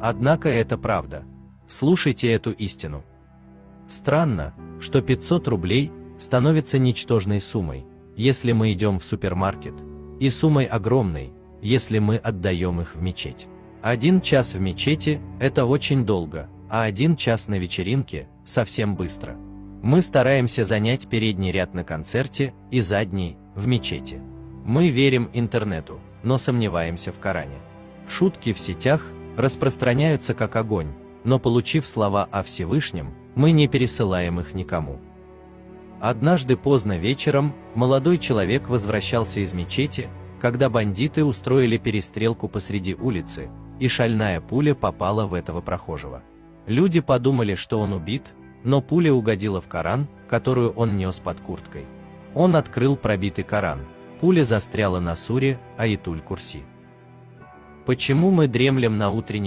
Однако это правда. Слушайте эту истину. Странно, что 500 рублей становится ничтожной суммой, если мы идем в супермаркет, и суммой огромной, если мы отдаем их в мечеть. 1 час в мечети – это очень долго, а 1 час на вечеринке – совсем быстро. Мы стараемся занять передний ряд на концерте и задний – в мечети. Мы верим интернету, но сомневаемся в Коране. Шутки в сетях распространяются как огонь, но получив слова о Всевышнем, мы не пересылаем их никому. Однажды поздно вечером молодой человек возвращался из мечети, когда бандиты устроили перестрелку посреди улицы, и шальная пуля попала в этого прохожего. Люди подумали, что он убит, но пуля угодила в Коран, которую он нес под курткой. Он открыл пробитый Коран. Пуля застряла на суре Аятуль Курси. Почему мы дремлем на утренней